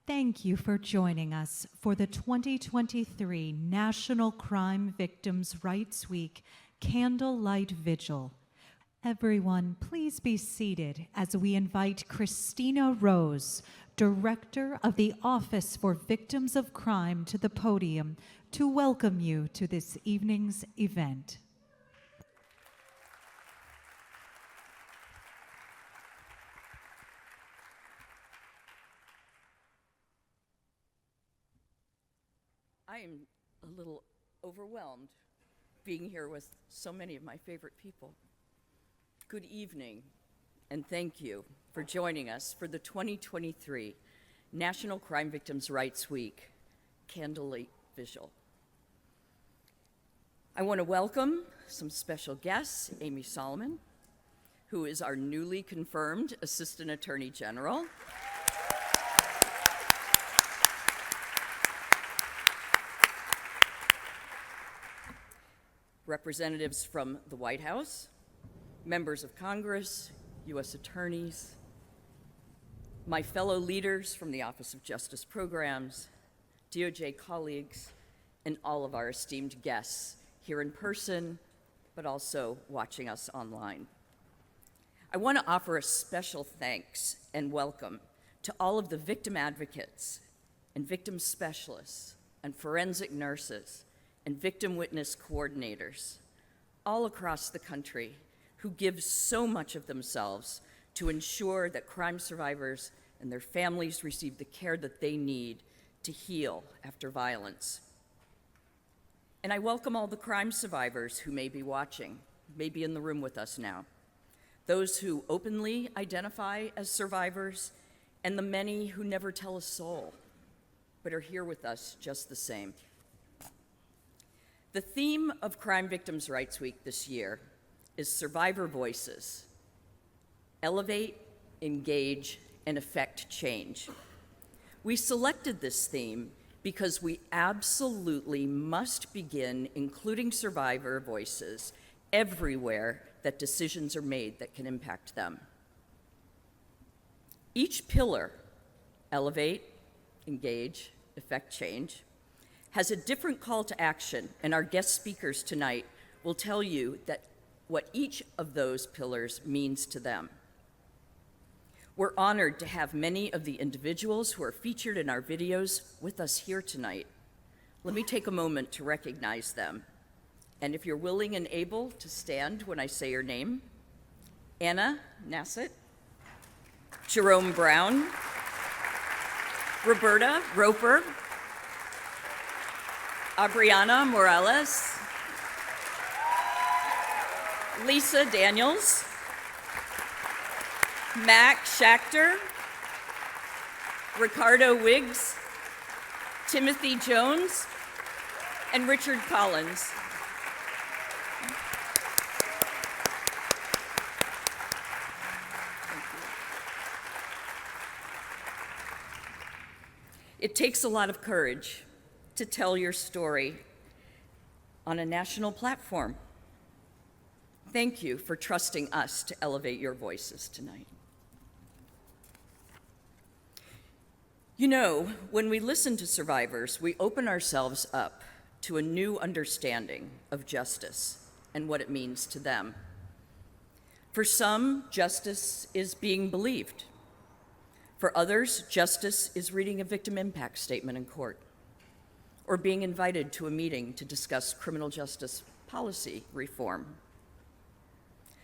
Thank you for joining us for the 2023 National Crime Victims' Rights Week Candlelight Vigil. Everyone, please be seated as we invite Kristina Rose, Director of the Office for Victims of Crime, to the podium to welcome you to this evening's event. I am a little overwhelmed being here with so many of my favorite people. Good evening, and thank you for joining us for the 2023 National Crime Victims' Rights Week Candlelight Vigil. I want to welcome some special guests, Amy Solomon, who is our newly confirmed Assistant Attorney General. Representatives from the White House, members of Congress, U.S. attorneys, my fellow leaders from the Office of Justice Programs, DOJ colleagues, and all of our esteemed guests here in person, but also watching us online. I want to offer a special thanks and welcome to all of the victim advocates and victim specialists and forensic nurses and victim witness coordinators all across the country who give so much of themselves to ensure that crime survivors and their families receive the care that they need to heal after violence. And I welcome all the crime survivors who may be watching, may be in the room with us now, those who openly identify as survivors, and the many who never tell a soul, but are here with us just the same. The theme of Crime Victims' Rights Week this year is Survivor Voices: Elevate, Engage, and Effect Change. We selected this theme because we absolutely must begin including survivor voices everywhere that decisions are made that can impact them. Each pillar, elevate, engage, effect change, has a different call to action, and our guest speakers tonight will tell you that what each of those pillars means to them. We're honored to have many of the individuals who are featured in our videos with us here tonight. Let me take a moment to recognize them. And if you're willing and able to stand when I say your name: Anna Nasset, Jerome Brown, Roberta Roper, Adriana Morales, Lisa Daniels, Mac Schachter, Ricardo Wiggs, Timothy Jones, and Richard Collins. It takes a lot of courage to tell your story on a national platform. Thank you for trusting us to elevate your voices tonight. You know, when we listen to survivors, we open ourselves up to a new understanding of justice and what it means to them. For some, justice is being believed. For others, justice is reading a victim impact statement in court, or being invited to a meeting to discuss criminal justice policy reform.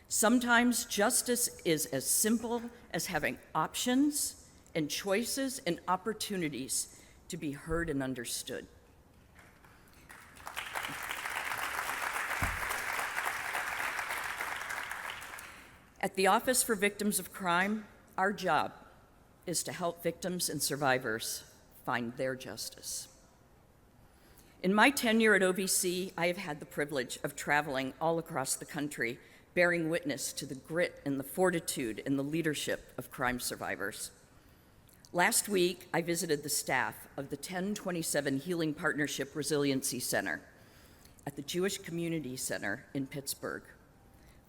Sometimes justice is as simple as having options and choices and opportunities to be heard and understood. At the Office for Victims of Crime, our job is to help victims and survivors find their justice. In my tenure at OVC, I have had the privilege of traveling all across the country, bearing witness to the grit and the fortitude and the leadership of crime survivors. Last week, I visited the staff of the 1027 Healing Partnership Resiliency Center at the Jewish Community Center in Pittsburgh.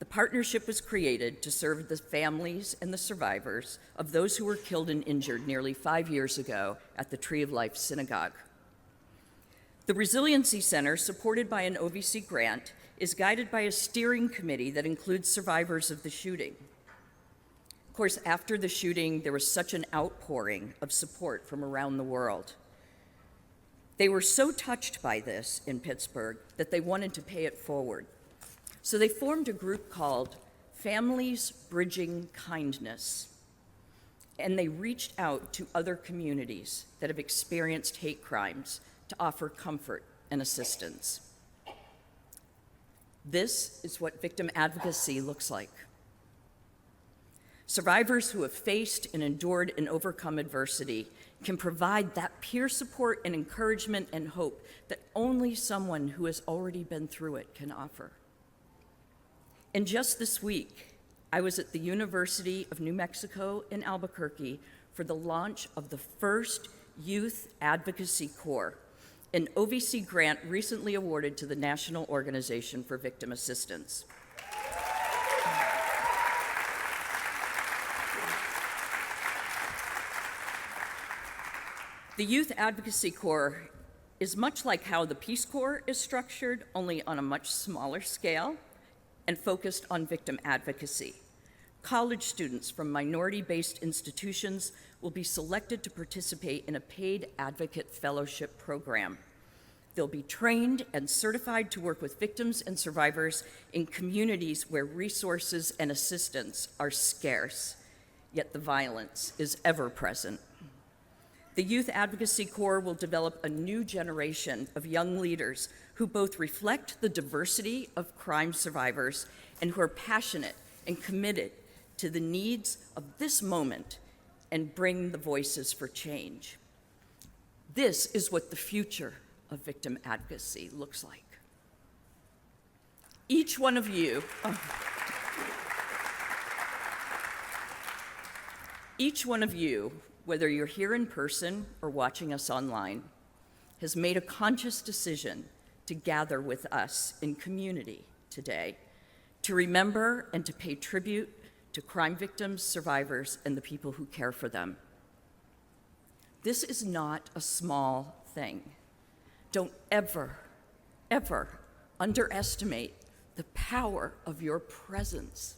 The partnership was created to serve the families and the survivors of those who were killed and injured nearly 5 years ago at the Tree of Life Synagogue. The Resiliency Center, supported by an OVC grant, is guided by a steering committee that includes survivors of the shooting. Of course, after the shooting, there was such an outpouring of support from around the world. They were so touched by this in Pittsburgh that they wanted to pay it forward. So they formed a group called Families Bridging Kindness, and they reached out to other communities that have experienced hate crimes to offer comfort and assistance. This is what victim advocacy looks like. Survivors who have faced and endured and overcome adversity can provide that peer support and encouragement and hope that only someone who has already been through it can offer. And just this week, I was at the University of New Mexico in Albuquerque for the launch of the first Youth Advocacy Corps, an OVC grant recently awarded to the National Organization for Victim Assistance. The Youth Advocacy Corps is much like how the Peace Corps is structured, only on a much smaller scale and focused on victim advocacy. College students from minority-based institutions will be selected to participate in a paid advocate fellowship program. They'll be trained and certified to work with victims and survivors in communities where resources and assistance are scarce, yet the violence is ever present. The Youth Advocacy Corps will develop a new generation of young leaders who both reflect the diversity of crime survivors and who are passionate and committed to the needs of this moment and bring the voices for change. This is what the future of victim advocacy looks like. Each one of you, whether you're here in person or watching us online, has made a conscious decision to gather with us in community today, to remember and to pay tribute to crime victims, survivors, and the people who care for them. This is not a small thing. Don't ever, ever underestimate the power of your presence.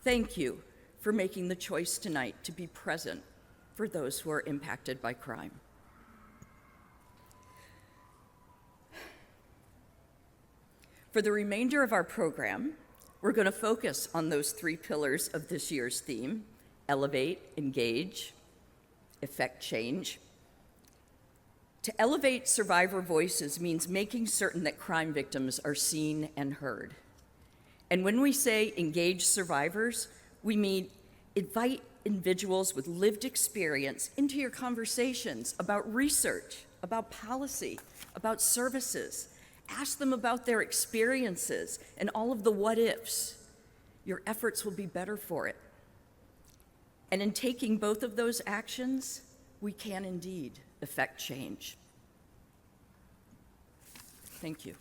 Thank you for making the choice tonight to be present for those who are impacted by crime. For the remainder of our program, we're going to focus on those 3 pillars of this year's theme: elevate, engage, effect change. To elevate survivor voices means making certain that crime victims are seen and heard. And when we say engage survivors, we mean invite individuals with lived experience into your conversations about research, about policy, about services. Ask them about their experiences and all of the what-ifs. Your efforts will be better for it. And in taking both of those actions, we can indeed effect change. Thank you.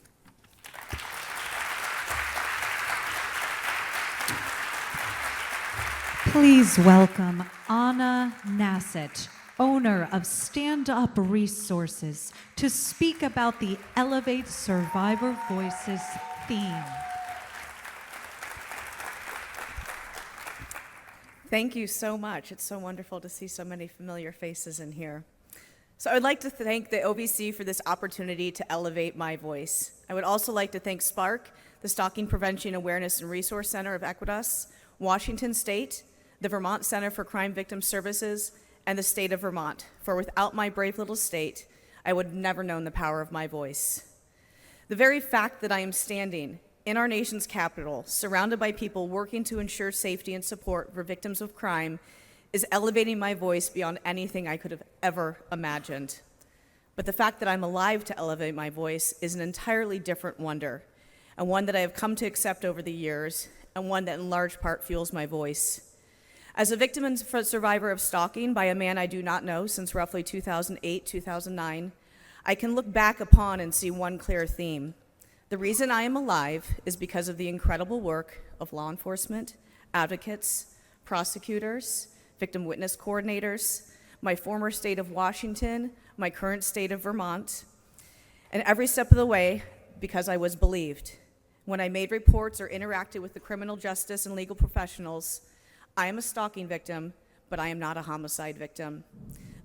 Please welcome Anna Nasset, owner of Stand Up Resources, to speak about the Elevate Survivor Voices theme. Thank you so much. It's so wonderful to see so many familiar faces in here. So I would like to thank the OVC for this opportunity to elevate my voice. I would also like to thank SPARC, the Stalking Prevention Awareness and Resource Center of Equitas, Washington State, the Vermont Center for Crime Victim Services, and the state of Vermont, for without my brave little state, I would have never known the power of my voice. The very fact that I am standing in our nation's capital, surrounded by people working to ensure safety and support for victims of crime, is elevating my voice beyond anything I could have ever imagined. But the fact that I'm alive to elevate my voice is an entirely different wonder, and one that I have come to accept over the years, and one that in large part fuels my voice. As a victim and survivor of stalking by a man I do not know since roughly 2008, 2009, I can look back upon and see one clear theme: The reason I am alive is because of the incredible work of law enforcement, advocates, prosecutors, victim witness coordinators, my former state of Washington, my current state of Vermont, and every step of the way because I was believed. When I made reports or interacted with the criminal justice and legal professionals, I am a stalking victim, but I am not a homicide victim.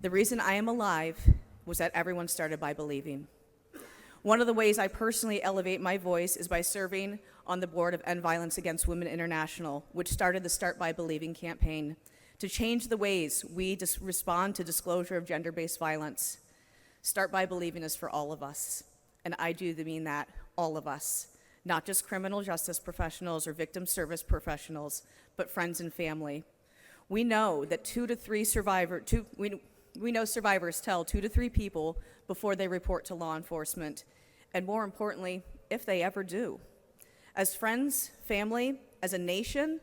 The reason I am alive was that everyone started by believing. One of the ways I personally elevate my voice is by serving on the board of End Violence Against Women International, which started the Start By Believing campaign to change the ways we respond to disclosure of gender-based violence. Start By Believing is for all of us, and I do mean that, all of us, not just criminal justice professionals or victim service professionals, but friends and family. We know that we know survivors tell 2 to 3 people before they report to law enforcement, and more importantly, if they ever do. As friends, family, as a nation,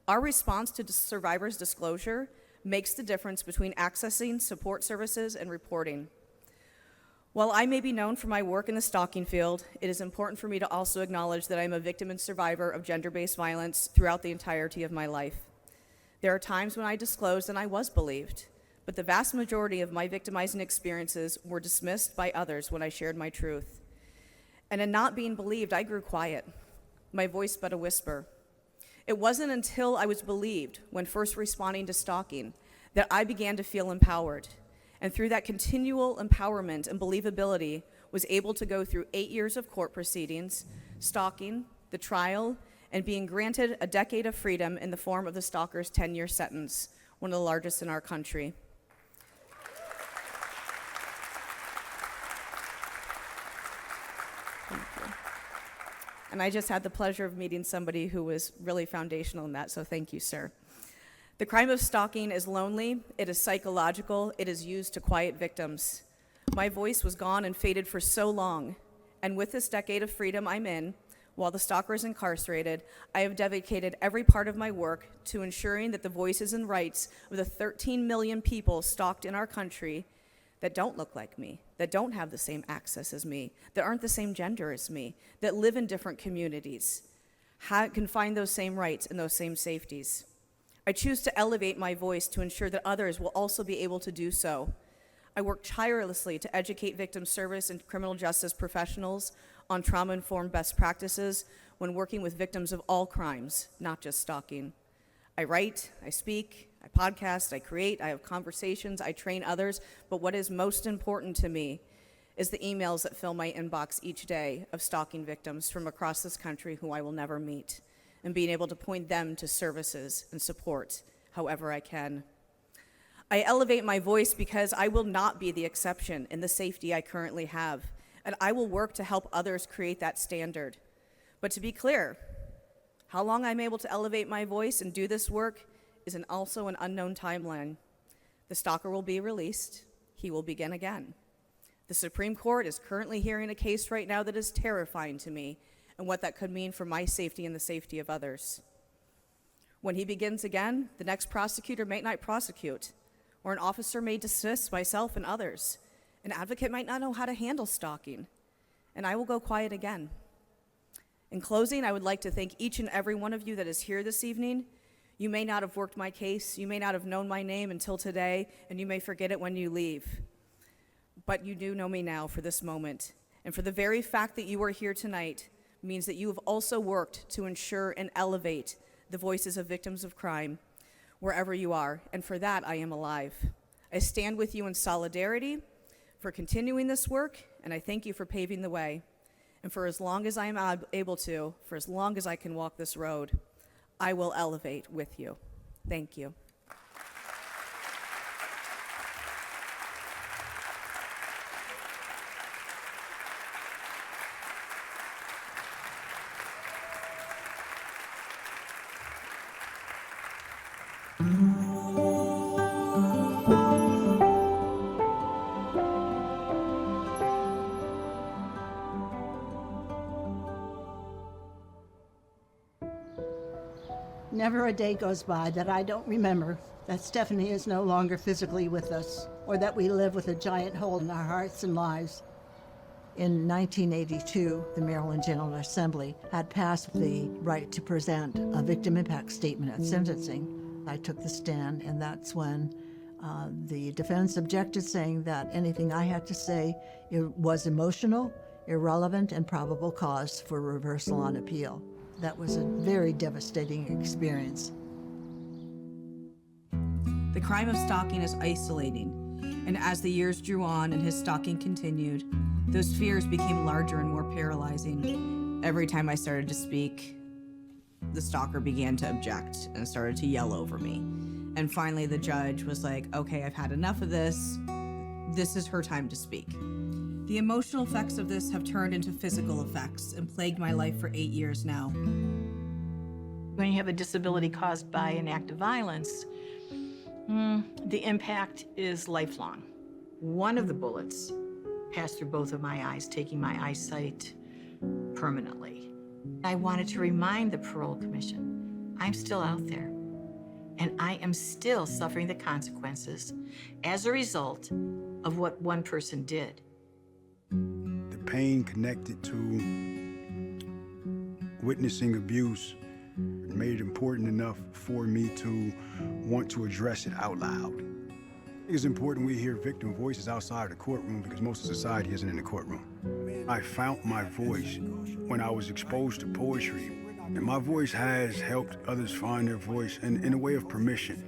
our response to survivors' disclosure makes the difference between accessing support services and reporting. While I may be known for my work in the stalking field, it is important for me to also acknowledge that I am a victim and survivor of gender-based violence throughout the entirety of my life. There are times when I disclosed and I was believed, but the vast majority of my victimizing experiences were dismissed by others when I shared my truth. And in not being believed, I grew quiet, my voice but a whisper. It wasn't until I was believed when first responding to stalking that I began to feel empowered. And through that continual empowerment and believability, was able to go through 8 years of court proceedings, stalking, the trial, and being granted a decade of freedom in the form of the stalker's 10-year sentence, one of the largest in our country. Thank you. And I just had the pleasure of meeting somebody who was really foundational in that, so thank you, sir. The crime of stalking is lonely, it is psychological, it is used to quiet victims. My voice was gone and faded for so long, and with this decade of freedom I'm in, while the stalker is incarcerated, I have dedicated every part of my work to ensuring that the voices and rights of the 13 million people stalked in our country that don't look like me, that don't have the same access as me, that aren't the same gender as me, that live in different communities, can find those same rights and those same safeties. I choose to elevate my voice to ensure that others will also be able to do so. I work tirelessly to educate victim service and criminal justice professionals on trauma-informed best practices when working with victims of all crimes, not just stalking. I write, I speak, I podcast, I create, I have conversations, I train others, but what is most important to me is the emails that fill my inbox each day of stalking victims from across this country who I will never meet, and being able to point them to services and support however I can. I elevate my voice because I will not be the exception in the safety I currently have, and I will work to help others create that standard. But to be clear, how long I'm able to elevate my voice and do this work is also an unknown timeline. The stalker will be released. He will begin again. The Supreme Court is currently hearing a case right now that is terrifying to me, and what that could mean for my safety and the safety of others. When he begins again, the next prosecutor may not prosecute, or an officer may dismiss myself and others. An advocate might not know how to handle stalking, and I will go quiet again. In closing, I would like to thank each and every one of you that is here this evening. You may not have worked my case, you may not have known my name until today, and you may forget it when you leave. But you do know me now for this moment, and for the very fact that you are here tonight means that you have also worked to ensure and elevate the voices of victims of crime wherever you are, and for that I am alive. I stand with you in solidarity for continuing this work, and I thank you for paving the way. And for as long as I am able to, for as long as I can walk this road, I will elevate with you. Thank you. Never a day goes by that I don't remember that Stephanie is no longer physically with us, or that we live with a giant hole in our hearts and lives. In 1982, the Maryland General Assembly had passed the right to present a victim impact statement at sentencing. I took the stand, and that's when the defense objected, saying that anything I had to say was emotional, irrelevant, and probable cause for reversal on appeal. That was a very devastating experience. The crime of stalking is isolating, and as the years drew on and his stalking continued, those fears became larger and more paralyzing. Every time I started to speak, the stalker began to object and started to yell over me. And finally the judge was like, okay, I've had enough of this. This is her time to speak. The emotional effects of this have turned into physical effects and plagued my life for 8 years now. When you have a disability caused by an act of violence, the impact is lifelong. One of the bullets passed through both of my eyes, taking my eyesight permanently. I wanted to remind the Parole Commission, I'm still out there, and I am still suffering the consequences as a result of what one person did. The pain connected to witnessing abuse made it important enough for me to want to address it out loud. It's important we hear victim voices outside the courtroom because most of society isn't in the courtroom. I found my voice when I was exposed to poetry, and my voice has helped others find their voice in a way of permission,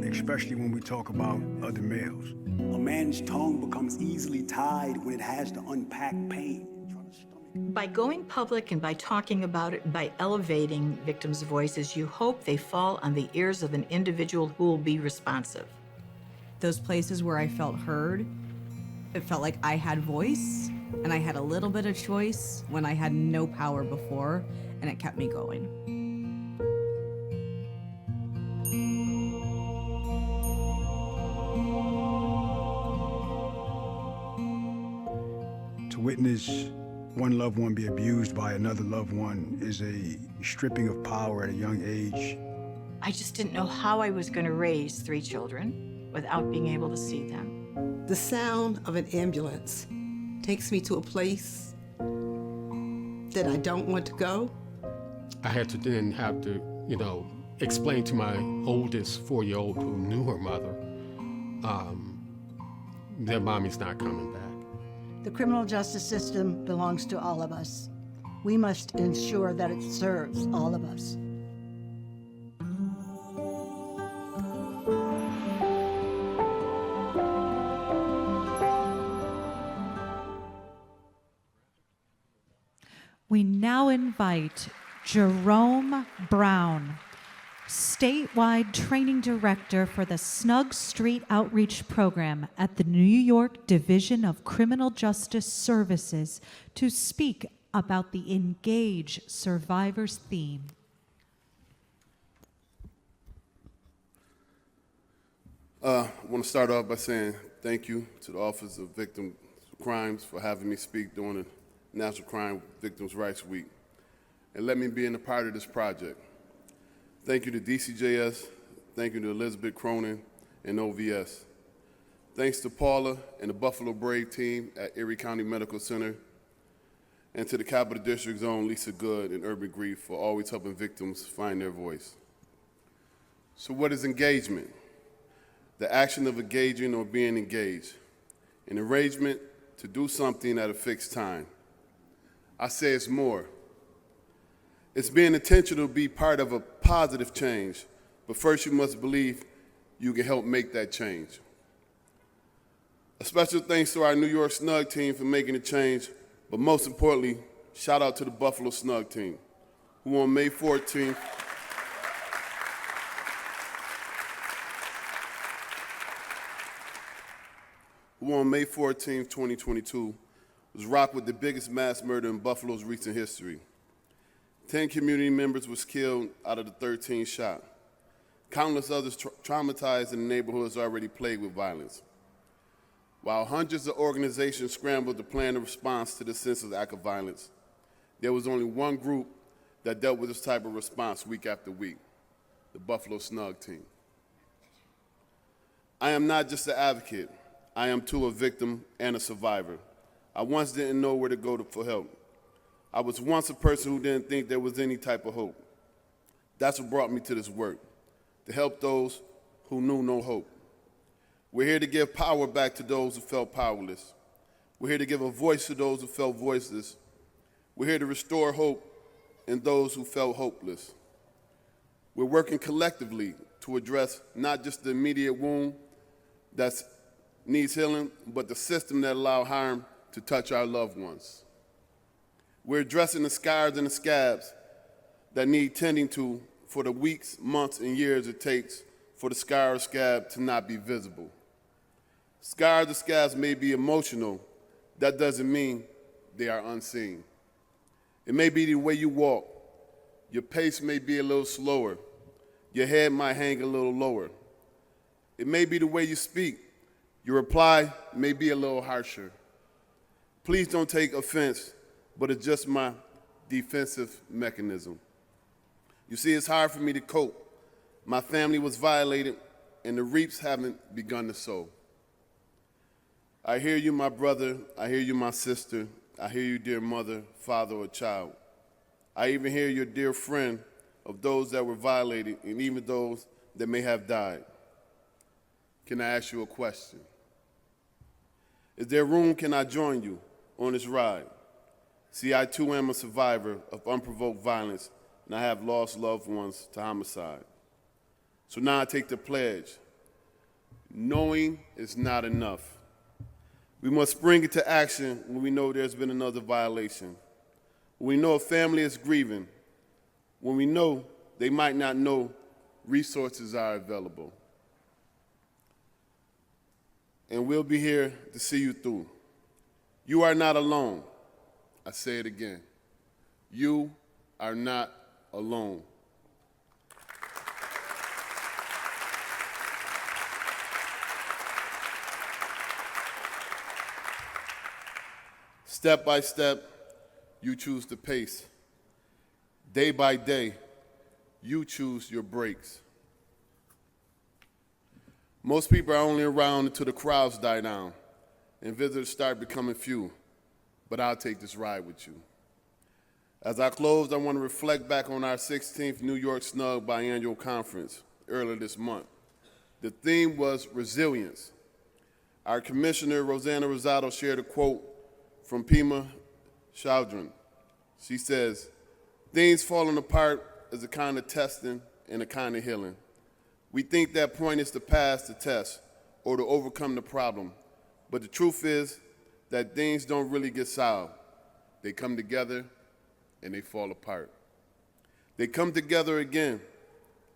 especially when we talk about other males. A man's tongue becomes easily tied when it has to unpack pain. By going public and by talking about it, by elevating victims' voices, you hope they fall on the ears of an individual who will be responsive. Those places where I felt heard, it felt like I had voice and I had a little bit of choice when I had no power before, and it kept me going. To witness one loved one be abused by another loved one is a stripping of power at a young age. I just didn't know how I was going to raise 3 children without being able to see them. The sound of an ambulance takes me to a place that I don't want to go. I had to then have to, explain to my oldest 4-year-old who knew her mother, their mommy's not coming back. The criminal justice system belongs to all of us. We must ensure that it serves all of us. We now invite Jerome Brown, Statewide Training Director for the SNUG Street Outreach Program at the New York Division of Criminal Justice Services, to speak about the Engage Survivors theme. I want to start off by saying thank you to the Office of Victim Crimes for having me speak during the National Crime Victims' Rights Week, and let me be in a part of this project. Thank you to DCJS, thank you to Elizabeth Cronin and OVS. Thanks to Paula and the Buffalo Brave team at Erie County Medical Center, and to the Capital District's own Lisa Good and Urban Grief for always helping victims find their voice. So what is engagement? The action of engaging or being engaged. An arrangement to do something at a fixed time. I say it's more. It's being intentional to be part of a positive change, but first you must believe you can help make that change. A special thanks to our New York SNUG team for making the change, but most importantly, shout out to the Buffalo SNUG team, who on May 14th, who on May 14th, 2022, was rocked with the biggest mass murder in Buffalo's recent history. 10 community members was killed out of the 13 shot. Countless others traumatized in the neighborhoods already plagued with violence. While hundreds of organizations scrambled to plan a response to this senseless act of violence, there was only one group that dealt with this type of response week after week, the Buffalo SNUG team. I am not just an advocate. I am too a victim and a survivor. I once didn't know where to go for help. I was once a person who didn't think there was any type of hope. That's what brought me to this work, to help those who knew no hope. We're here to give power back to those who felt powerless. We're here to give a voice to those who felt voiceless. We're here to restore hope in those who felt hopeless. We're working collectively to address not just the immediate wound that needs healing, but the system that allowed harm to touch our loved ones. We're addressing the scars and the scabs that need tending to for the weeks, months, and years it takes for the scar or scab to not be visible. Scars or scabs may be emotional. That doesn't mean they are unseen. It may be the way you walk. Your pace may be a little slower. Your head might hang a little lower. It may be the way you speak. Your reply may be a little harsher. Please don't take offense, but it's just my defensive mechanism. You see, it's hard for me to cope. My family was violated, and the reaps haven't begun to sow. I hear you, my brother. I hear you, my sister. I hear you, dear mother, father, or child. I even hear your dear friend of those that were violated and even those that may have died. Can I ask you a question? Is there room, can I join you on this ride? See, I too am a survivor of unprovoked violence, and I have lost loved ones to homicide. So now I take the pledge. Knowing is not enough. We must spring into action when we know there's been another violation. When we know a family is grieving. When we know they might not know resources are available. And we'll be here to see you through. You are not alone. I say it again. You are not alone. Step by step, you choose the pace. Day by day, you choose your breaks. Most people are only around until the crowds die down and visitors start becoming few, but I'll take this ride with you. As I close, I want to reflect back on our 16th New York SNUG biannual conference earlier this month. The theme was resilience. Our commissioner, Rosanna Rosado, shared a quote from Pema Chaldron. She says, "Things falling apart is a kind of testing and a kind of healing. We think that point is to pass the test or to overcome the problem, but the truth is that things don't really get solved. They come together and they fall apart. They come together again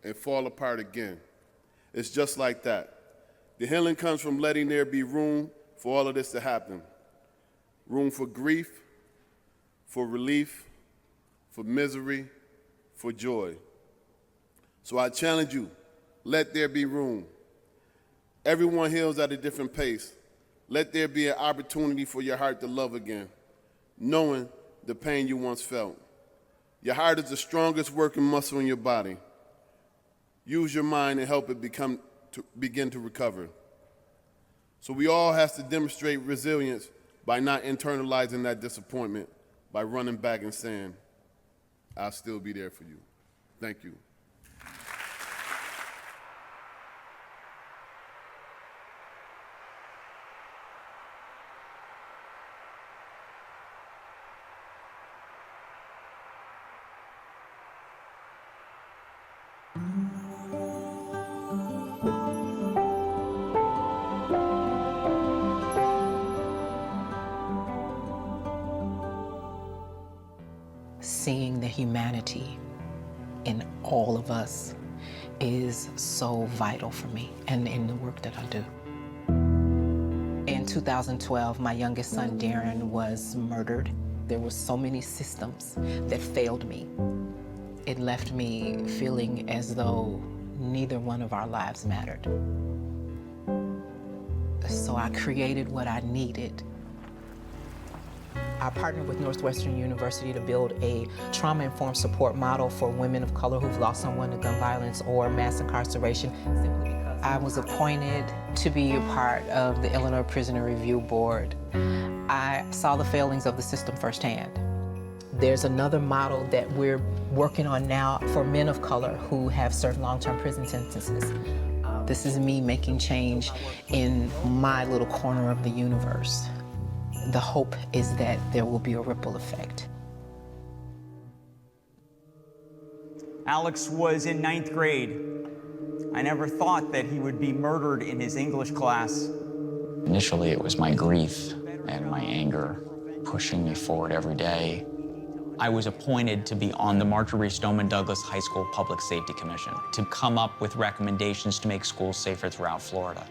and fall apart again. It's just like that. The healing comes from letting there be room for all of this to happen. Room for grief, for relief, for misery, for joy. So I challenge you, let there be room. Everyone heals at a different pace. Let there be an opportunity for your heart to love again, knowing the pain you once felt. Your heart is the strongest working muscle in your body. Use your mind and help it begin to recover. So we all have to demonstrate resilience by not internalizing that disappointment, by running back and saying, I'll still be there for you. Thank you. Seeing the humanity in all of us is so vital for me and in the work that I do. In 2012, my youngest son, Darren, was murdered. There were so many systems that failed me. It left me feeling as though neither one of our lives mattered. So I created what I needed. I partnered with Northwestern University to build a trauma-informed support model for women of color who've lost someone to gun violence or mass incarceration, simply because I was appointed to be a part of the Illinois Prisoner Review Board. I saw the failings of the system firsthand. There's another model that we're working on now for men of color who have served long-term prison sentences. This is me making change in my little corner of the universe. The hope is that there will be a ripple effect. Alex was in 9th grade. I never thought that he would be murdered in his English class. Initially, it was my grief and my anger pushing me forward every day. I was appointed to be on the Marjorie Stoneman Douglas High School Public Safety Commission to come up with recommendations to make schools safer throughout Florida.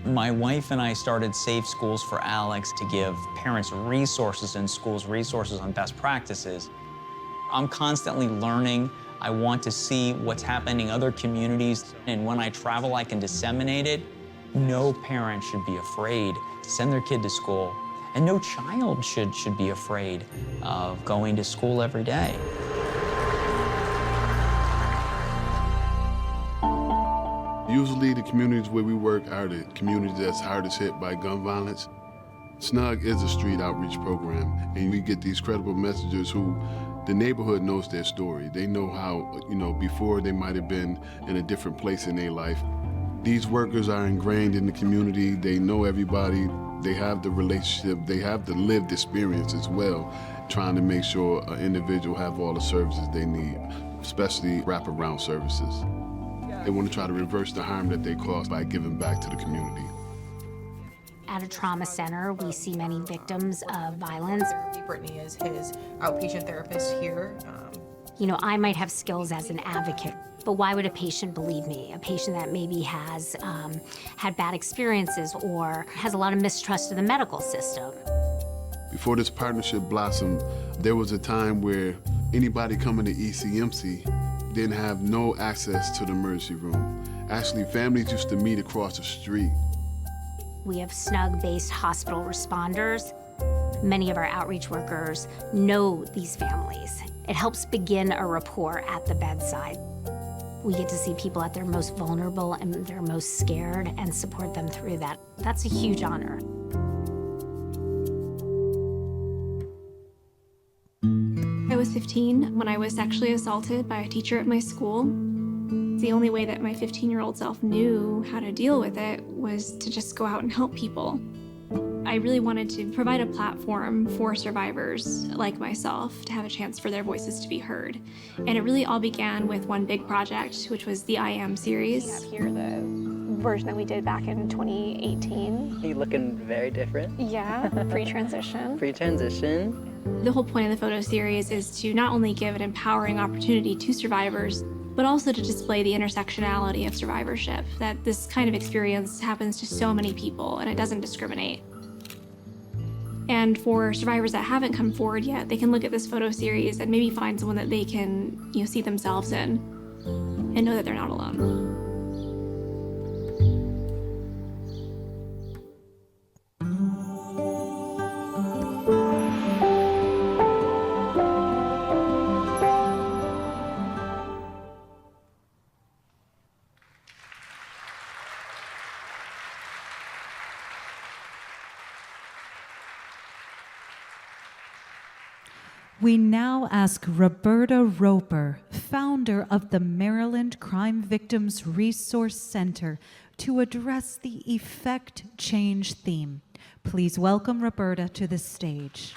My wife and I started Safe Schools for Alex to give parents resources in schools, resources on best practices. I'm constantly learning. I want to see what's happening in other communities, and when I travel, I can disseminate it. No parent should be afraid to send their kid to school, and no child should be afraid of going to school every day. Usually the communities where we work are the communities that's hardest hit by gun violence. SNUG is a street outreach program, and we get these credible messengers who the neighborhood knows their story. They know how, before they might have been in a different place in their life. These workers are ingrained in the community. They know everybody. They have the relationship. They have the lived experience as well, trying to make sure an individual have all the services they need, especially wraparound services. They want to try to reverse the harm that they caused by giving back to the community. At a trauma center, we see many victims of violence. Brittany is his outpatient therapist here. I might have skills as an advocate, but why would a patient believe me? A patient that maybe has had bad experiences or has a lot of mistrust of the medical system. Before this partnership blossomed, there was a time where anybody coming to ECMC didn't have no access to the emergency room. Actually, families used to meet across the street. We have SNUG-based hospital responders. Many of our outreach workers know these families. It helps begin a rapport at the bedside. We get to see people at their most vulnerable and their most scared and support them through that. That's a huge honor. I was 15 when I was sexually assaulted by a teacher at my school. The only way that my 15-year-old self knew how to deal with it was to just go out and help people. I really wanted to provide a platform for survivors like myself to have a chance for their voices to be heard. And it really all began with one big project, which was the I Am series. We have here the version that we did back in 2018. You're looking very different. Yeah, pre-transition. Pre-transition. The whole point of the photo series is to not only give an empowering opportunity to survivors, but also to display the intersectionality of survivorship, that this kind of experience happens to so many people and it doesn't discriminate. And for survivors that haven't come forward yet, they can look at this photo series and maybe find someone that they can, see themselves in and know that they're not alone. We now ask Roberta Roper, founder of the Maryland Crime Victims Resource Center, to address the Effect Change theme. Please welcome Roberta to the stage.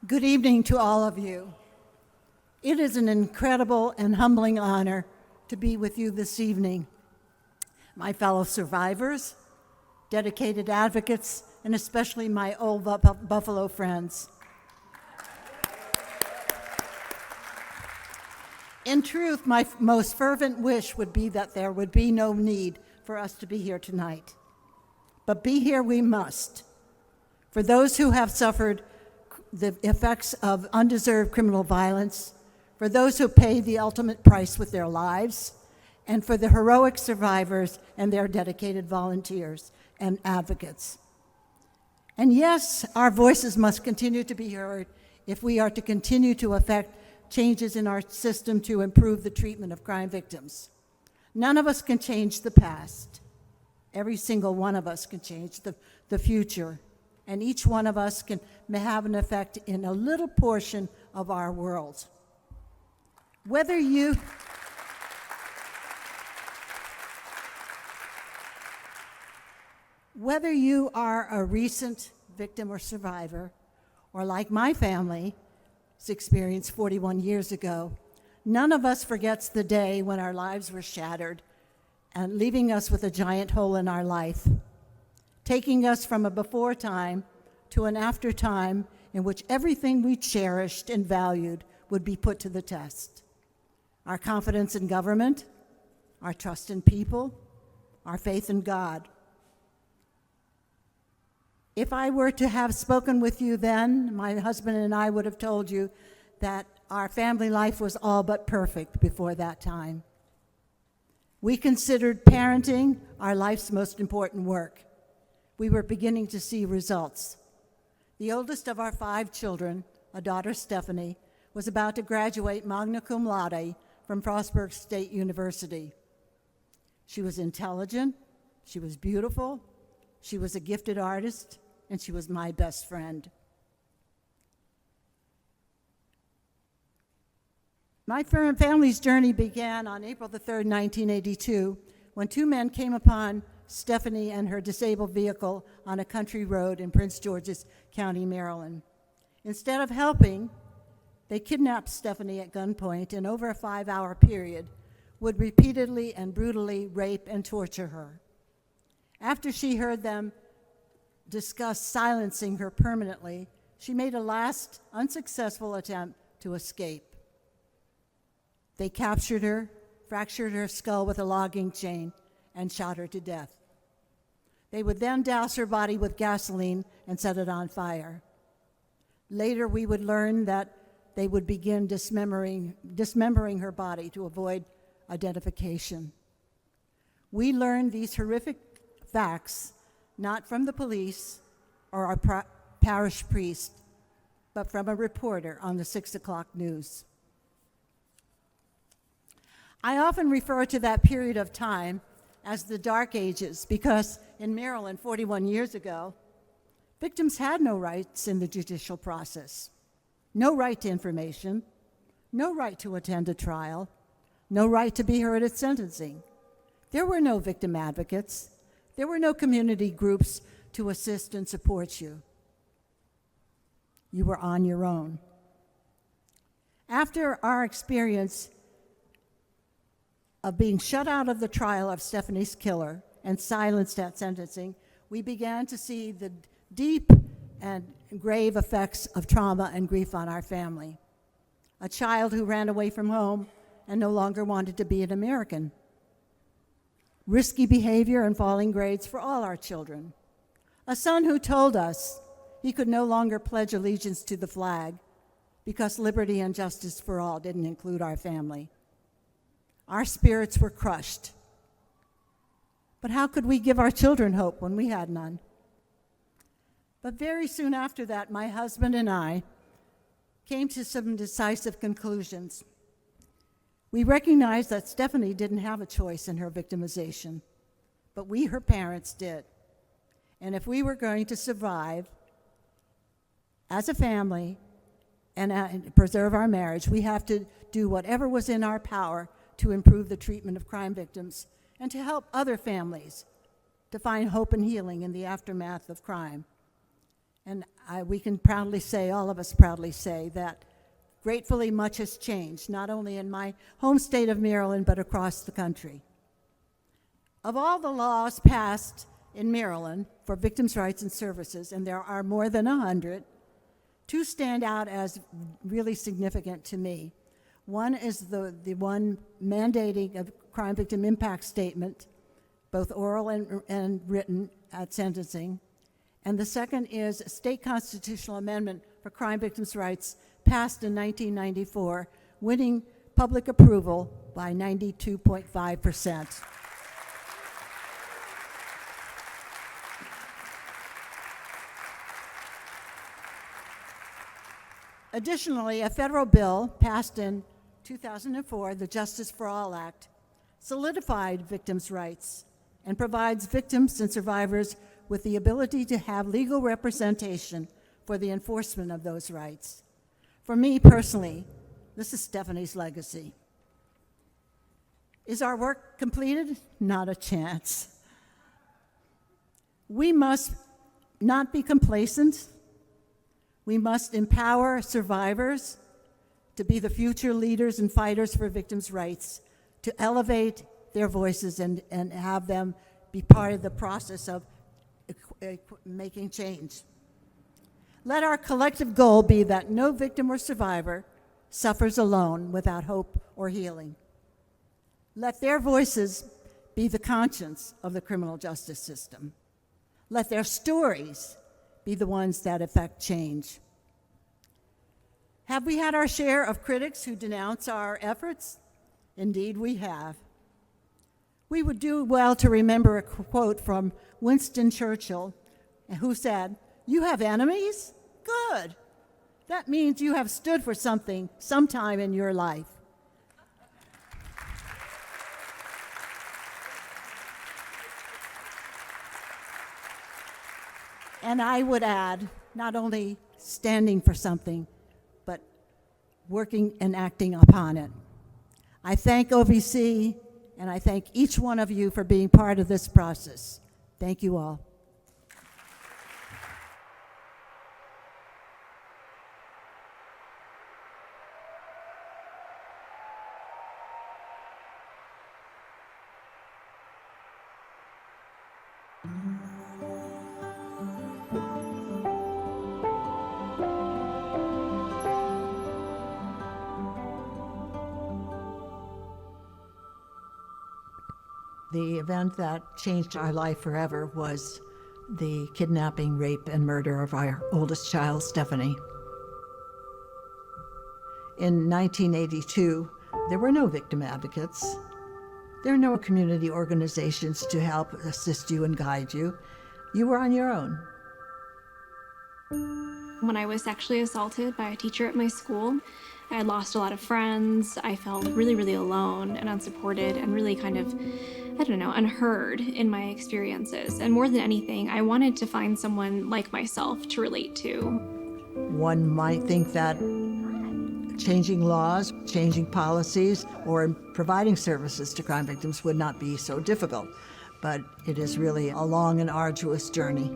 Good evening to all of you. It is an incredible and humbling honor to be with you this evening. My fellow survivors, dedicated advocates, and especially my old Buffalo friends. In truth, my most fervent wish would be that there would be no need for us to be here tonight. But be here we must. For those who have suffered the effects of undeserved criminal violence, for those who pay the ultimate price with their lives, and for the heroic survivors and their dedicated volunteers and advocates. And yes, our voices must continue to be heard if we are to continue to effect changes in our system to improve the treatment of crime victims. None of us can change the past. Every single one of us can change the future, and each one of us may have an effect in a little portion of our world. Whether you are a recent victim or survivor, or like my family's experience 41 years ago, none of us forgets the day when our lives were shattered and leaving us with a giant hole in our life, taking us from a before time to an after time in which everything we cherished and valued would be put to the test. Our confidence in government, our trust in people, our faith in God. If I were to have spoken with you then, my husband and I would have told you that our family life was all but perfect before that time. We considered parenting our life's most important work. We were beginning to see results. The oldest of our 5 children, a daughter Stephanie, was about to graduate magna cum laude from Frostburg State University. She was intelligent, she was beautiful, she was a gifted artist, and she was my best friend. My family's journey began on April the 3rd, 1982, when 2 men came upon Stephanie and her disabled vehicle on a country road in Prince George's County, Maryland. Instead of helping, they kidnapped Stephanie at gunpoint and over a 5-hour period would repeatedly and brutally rape and torture her. After she heard them discuss silencing her permanently, she made a last unsuccessful attempt to escape. They captured her, fractured her skull with a logging chain, and shot her to death. They would then douse her body with gasoline and set it on fire. Later, we would learn that they would begin dismembering her body to avoid identification. We learned these horrific facts not from the police or our parish priest, but from a reporter on the 6 o'clock news. I often refer to that period of time as the Dark Ages because in Maryland 41 years ago, victims had no rights in the judicial process, no right to information, no right to attend a trial, no right to be heard at sentencing. There were no victim advocates. There were no community groups to assist and support you. You were on your own. After our experience of being shut out of the trial of Stephanie's killer and silenced at sentencing, we began to see the deep and grave effects of trauma and grief on our family. A child who ran away from home and no longer wanted to be an American. Risky behavior and falling grades for all our children. A son who told us he could no longer pledge allegiance to the flag because liberty and justice for all didn't include our family. Our spirits were crushed. But how could we give our children hope when we had none? But very soon after that, my husband and I came to some decisive conclusions. We recognized that Stephanie didn't have a choice in her victimization, but we, her parents, did. And if we were going to survive as a family and preserve our marriage, we have to do whatever was in our power to improve the treatment of crime victims and to help other families to find hope and healing in the aftermath of crime. And we can proudly say, all of us proudly say, that gratefully much has changed, not only in my home state of Maryland, but across the country. Of all the laws passed in Maryland for victims' rights and services, and there are more than 100, 2 stand out as really significant to me. One is the one mandating a crime victim impact statement, both oral and written at sentencing. And the second is a state constitutional amendment for crime victims' rights passed in 1994, winning public approval by 92.5%. Additionally, a federal bill passed in 2004, the Justice for All Act, solidified victims' rights and provides victims and survivors with the ability to have legal representation for the enforcement of those rights. For me personally, this is Stephanie's legacy. Is our work completed? Not a chance. We must not be complacent. We must empower survivors to be the future leaders and fighters for victims' rights, to elevate their voices and have them be part of the process of making change. Let our collective goal be that no victim or survivor suffers alone without hope or healing. Let their voices be the conscience of the criminal justice system. Let their stories be the ones that affect change. Have we had our share of critics who denounce our efforts? Indeed, we have. We would do well to remember a quote from Winston Churchill, who said, "You have enemies? Good. That means you have stood for something sometime in your life." And I would add, not only standing for something, but working and acting upon it. I thank OVC, and I thank each one of you for being part of this process. Thank you all. The event that changed our life forever was the kidnapping, rape, and murder of our oldest child, Stephanie. In 1982, there were no victim advocates. There were no community organizations to help assist you and guide you. You were on your own. When I was sexually assaulted by a teacher at my school, I had lost a lot of friends. I felt really, really alone and unsupported and really kind of, I don't know, unheard in my experiences. And more than anything, I wanted to find someone like myself to relate to. One might think that changing laws, changing policies, or providing services to crime victims would not be so difficult, but it is really a long and arduous journey.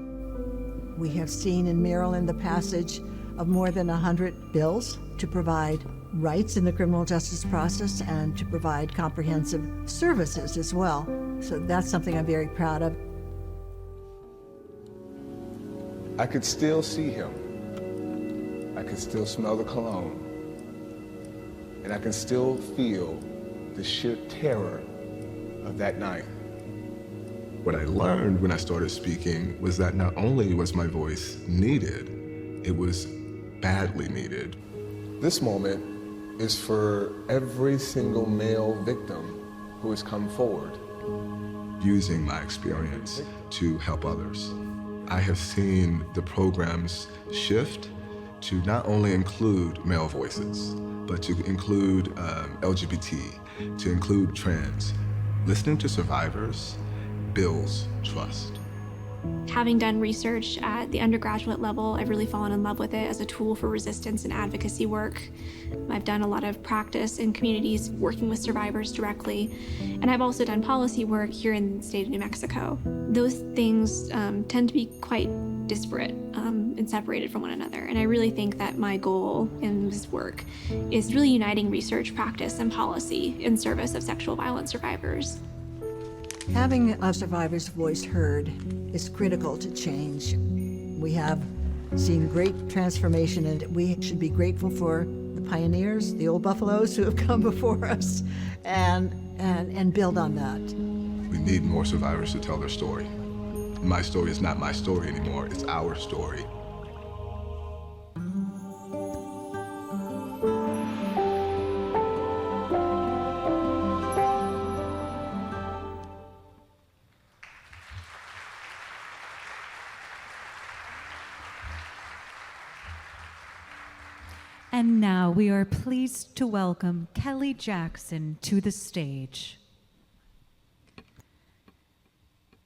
We have seen in Maryland the passage of more than 100 bills to provide rights in the criminal justice process and to provide comprehensive services as well. So that's something I'm very proud of. I could still see him. I could still smell the cologne. And I can still feel the sheer terror of that night. What I learned when I started speaking was that not only was my voice needed, it was badly needed. This moment is for every single male victim who has come forward. Using my experience to help others. I have seen the programs shift to not only include male voices, but to include LGBT, to include trans. Listening to survivors builds trust. Having done research at the undergraduate level, I've really fallen in love with it as a tool for resistance and advocacy work. I've done a lot of practice in communities working with survivors directly, and I've also done policy work here in the state of New Mexico. Those things tend to be quite disparate and separated from one another, and I really think that my goal in this work is really uniting research, practice, and policy in service of sexual violence survivors. Having a survivor's voice heard is critical to change. We have seen great transformation, and we should be grateful for the pioneers, the old buffaloes who have come before us, and build on that. We need more survivors to tell their story. My story is not my story anymore, it's our story. And now we are pleased to welcome Kelly Jackson to the stage.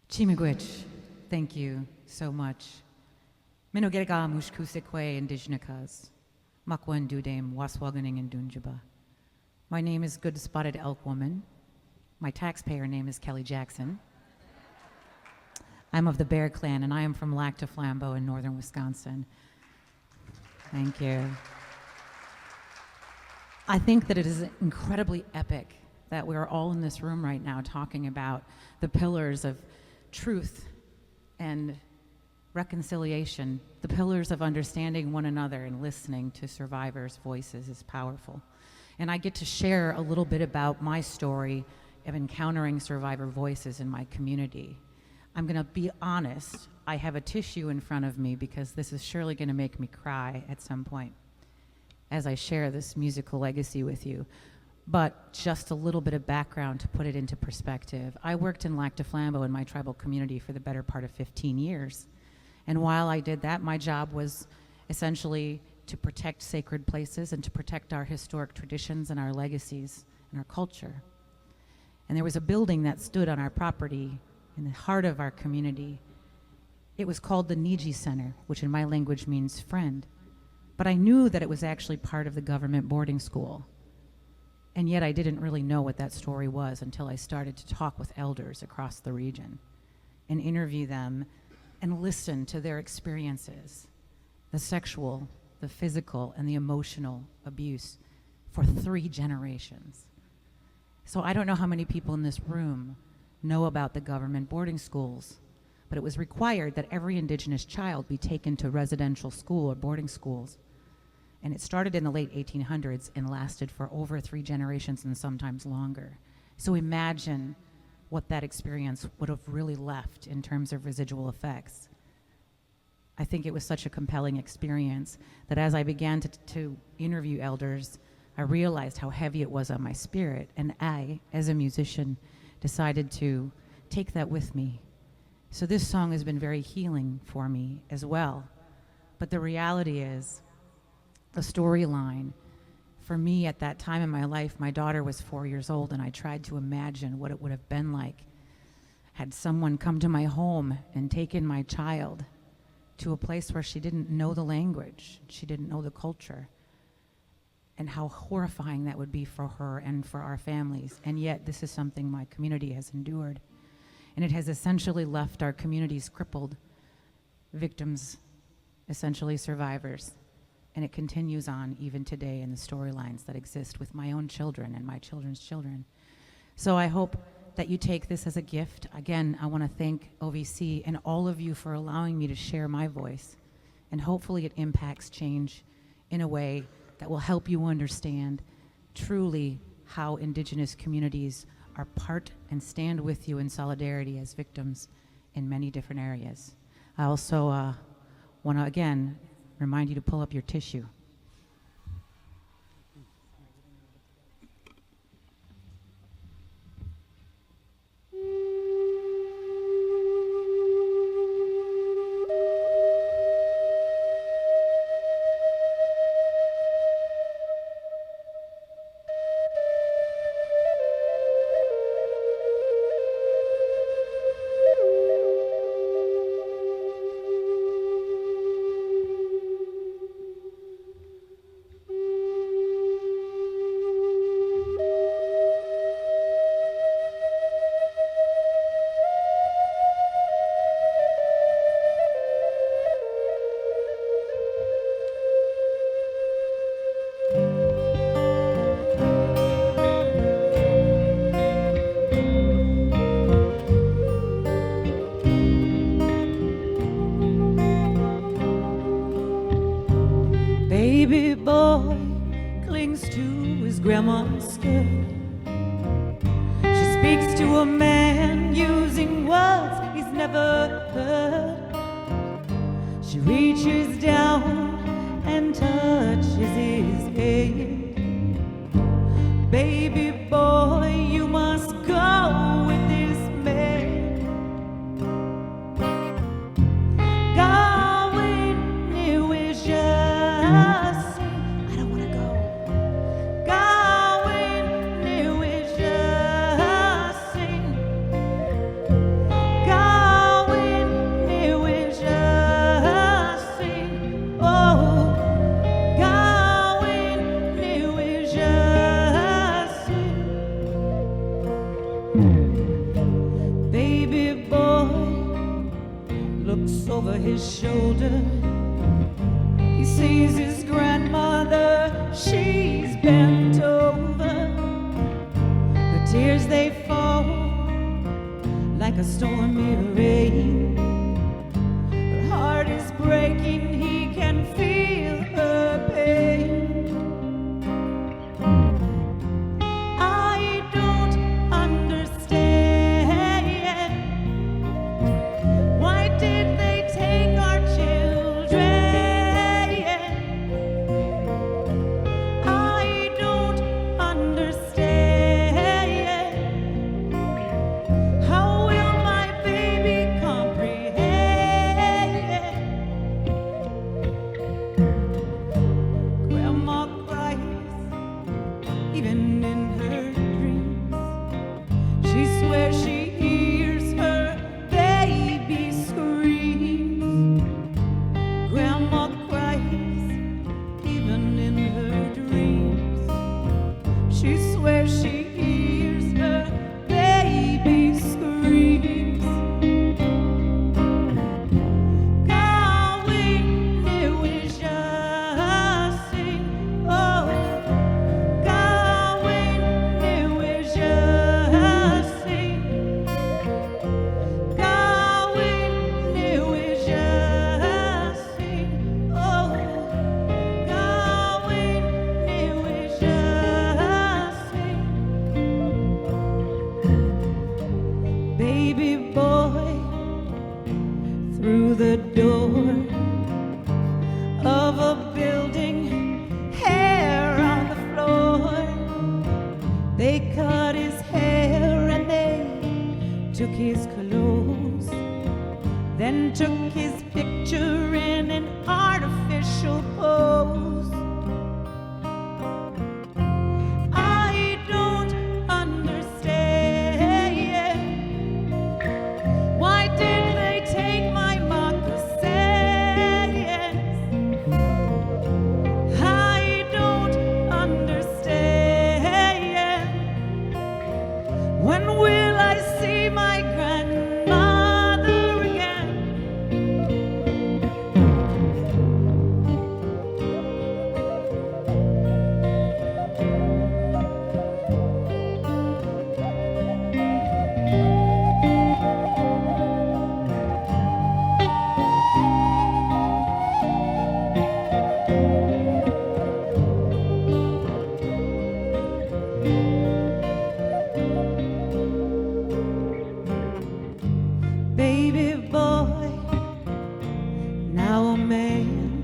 Chimigwich, thank you so much. Minogerga mushkusekwe indigenakas, makwan dudem waswaganing and dunjaba. My name is Good Spotted Elk Woman. My taxpayer name is Kelly Jackson. I'm of the Bear Clan, and I am from Lac du Flambeau in northern Wisconsin. Thank you. I think that it is incredibly epic that we're all in this room right now talking about the pillars of truth and reconciliation. The pillars of understanding one another and listening to survivors' voices is powerful. And I get to share a little bit about my story of encountering survivor voices in my community. I'm gonna be honest, I have a tissue in front of me because this is surely gonna make me cry at some point as I share this musical legacy with you. But just a little bit of background to put it into perspective. I worked in Lac du Flambeau in my tribal community for the better part of 15 years. And while I did that, my job was essentially to protect sacred places and to protect our historic traditions and our legacies and our culture. And there was a building that stood on our property in the heart of our community. It was called the Niji Center, which in my language means friend. But I knew that it was actually part of the government boarding school. And yet I didn't really know what that story was until I started to talk with elders across the region and interview them and listen to their experiences, the sexual, the physical, and the emotional abuse for 3 generations. So I don't know how many people in this room know about the government boarding schools, but it was required that every Indigenous child be taken to residential school or boarding schools. And it started in the late 1800s and lasted for over 3 generations and sometimes longer. So imagine what that experience would have really left in terms of residual effects. I think it was such a compelling experience that as I began to interview elders, I realized how heavy it was on my spirit. And I, as a musician, decided to take that with me. So this song has been very healing for me as well. But the reality is, the storyline, for me at that time in my life, my daughter was 4 years old, and I tried to imagine what it would have been like had someone come to my home and taken my child to a place where she didn't know the language, she didn't know the culture, and how horrifying that would be for her and for our families. And yet this is something my community has endured. And it has essentially left our communities crippled, victims, essentially survivors. And it continues on even today in the storylines that exist with my own children and my children's children. So I hope that you take this as a gift. Again, I want to thank OVC and all of you for allowing me to share my voice. And hopefully it impacts change in a way that will help you understand truly how Indigenous communities are part and stand with you in solidarity as victims in many different areas. I also want to, again, remind you to pull up your tissue. Baby boy clings to his grandma's skirt. She speaks to a man using words he's never heard. She reaches down and touches his head. Baby boy, you must go with this man. Go when you wish us. I don't want to looks over his shoulder. He sees his grandmother, she's bent over. Her tears, they fall like a stormy rain. Her heart is breaking, he can feel her pain. I don't understand. Why did they take our children? I don't understand. How will my baby comprehend? Grandma cries, even in her dreams. She swears she hears her baby screams. Grandma cries, even in her dreams. She swears she hears her baby screams. God, we knew it just sing. Oh, God, we knew it just sing. God, we knew it just sing. Oh, God, we knew it just sing. Baby boy, through the door of a building, hair on the floor. They cut his hair and they took his clothes, then took his picture in an artificial pose. I don't understand. Why did they take my moccasins? I don't understand. When will I see my grandmother again? Baby boy, now a man,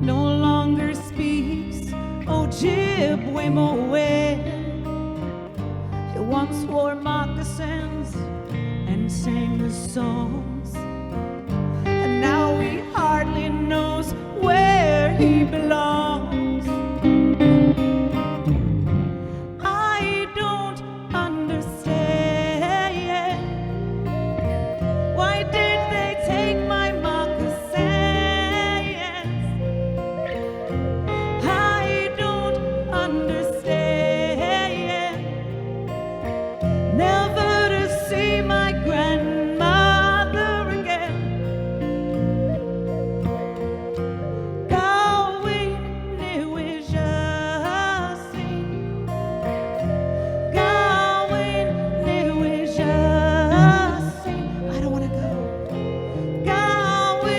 no longer speaks Ojibwe Moen. He once wore moccasins and sang the songs, and now he hardly knows where he belongs. I don't understand. Why did they take my moccasins? I don't understand. Never to see my grandmother again. God, we knew it just sing. God, we knew it just sing. I don't want to go. God, we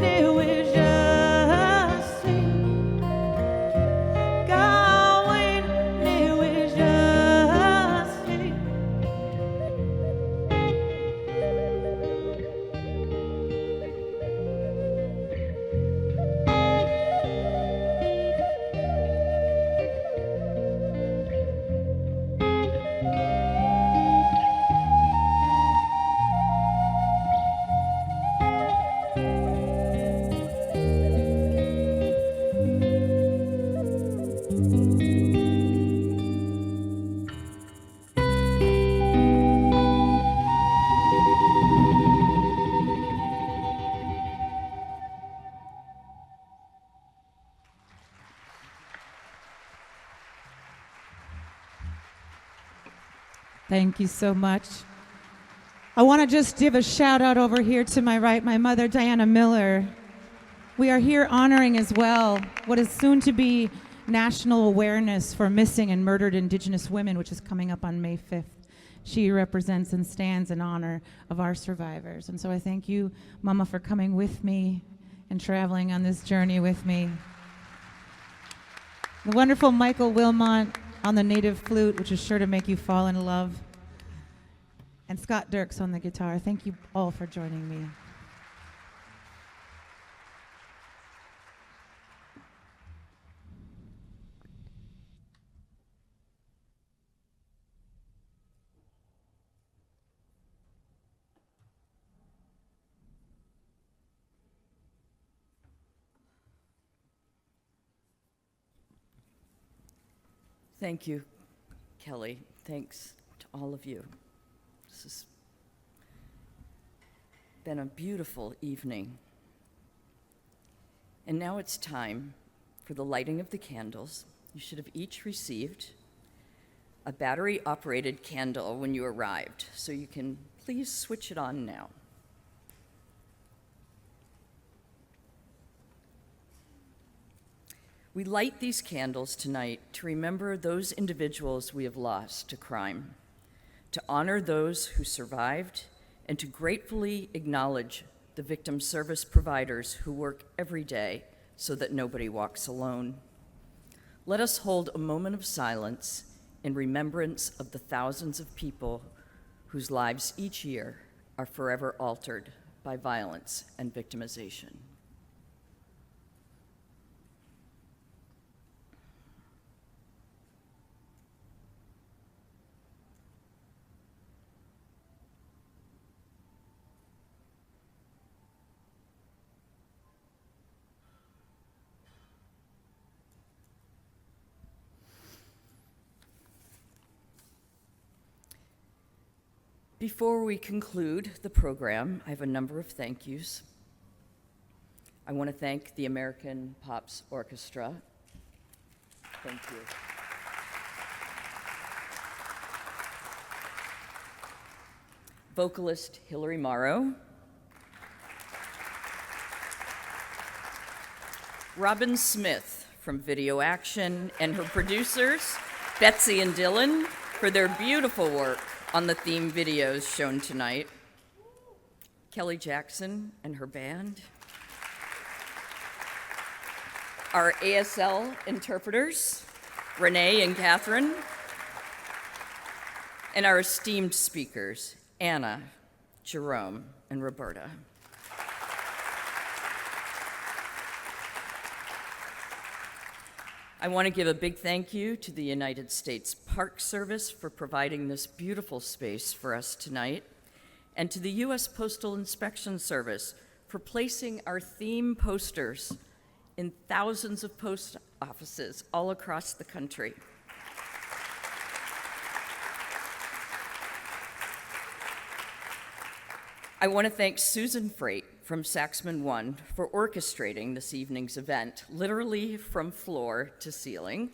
knew it just sing. God, we knew it just sing. Thank you so much. I want to just give a shout out over here to my right, my mother, Diana Miller. We are here honoring as well what is soon to be National Awareness for Missing and Murdered Indigenous Women, which is coming up on May 5th. She represents and stands in honor of our survivors. And so I thank you, Mama, for coming with me and traveling on this journey with me. The wonderful Michael Wilmot on the native flute, which is sure to make you fall in love. And Scott Dirks on the guitar. Thank you all for joining me. Thank you, Kelly. Thanks to all of you. This has been a beautiful evening. And now it's time for the lighting of the candles. You should have each received a battery-operated candle when you arrived, so you can please switch it on now. We light these candles tonight to remember those individuals we have lost to crime, to honor those who survived, and to gratefully acknowledge the victim service providers who work every day so that nobody walks alone. Let us hold a moment of silence in remembrance of the thousands of people whose lives each year are forever altered by violence and victimization. Before we conclude the program, I have a number of thank yous. I want to thank the American Pops Orchestra. Thank you. Vocalist Hillary Morrow. Robin Smith from Video Action, and her producers, Betsy and Dylan, for their beautiful work on the theme videos shown tonight. Kelly Jackson and her band. Our ASL interpreters, Renee and Catherine. And our esteemed speakers, Anna, Jerome, and Roberta. I want to give a big thank you to the United States Park Service for providing this beautiful space for us tonight, and to the U.S. Postal Inspection Service for placing our theme posters in thousands of post offices all across the country. I want to thank Susan Freight from Saxman One for orchestrating this evening's event, literally from floor to ceiling.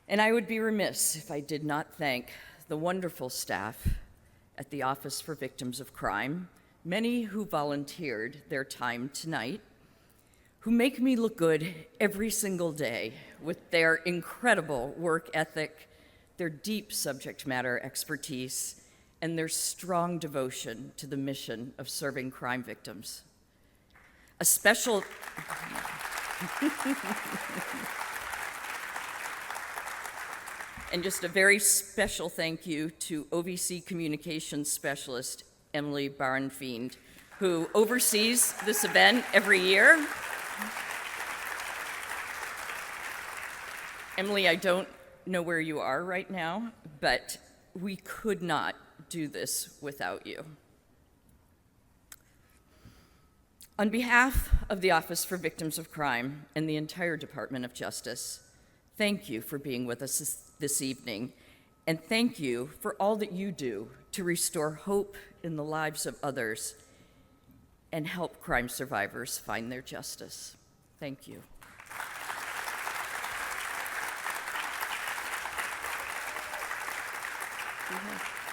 And I would be remiss if I did not thank the wonderful staff at the Office for Victims of Crime, many who volunteered their time tonight, who make me look good every single day with their incredible work ethic, their deep subject matter expertise, and their strong devotion to the mission of serving crime victims. A special and just a very special thank you to OVC Communications Specialist Emily Barnfiend, who oversees this event every year. Emily, I don't know where you are right now, but we could not do this without you. On behalf of the Office for Victims of Crime and the entire Department of Justice, thank you for being with us this evening, and thank you for all that you do to restore hope in the lives of others and help crime survivors find their justice. Thank you. We have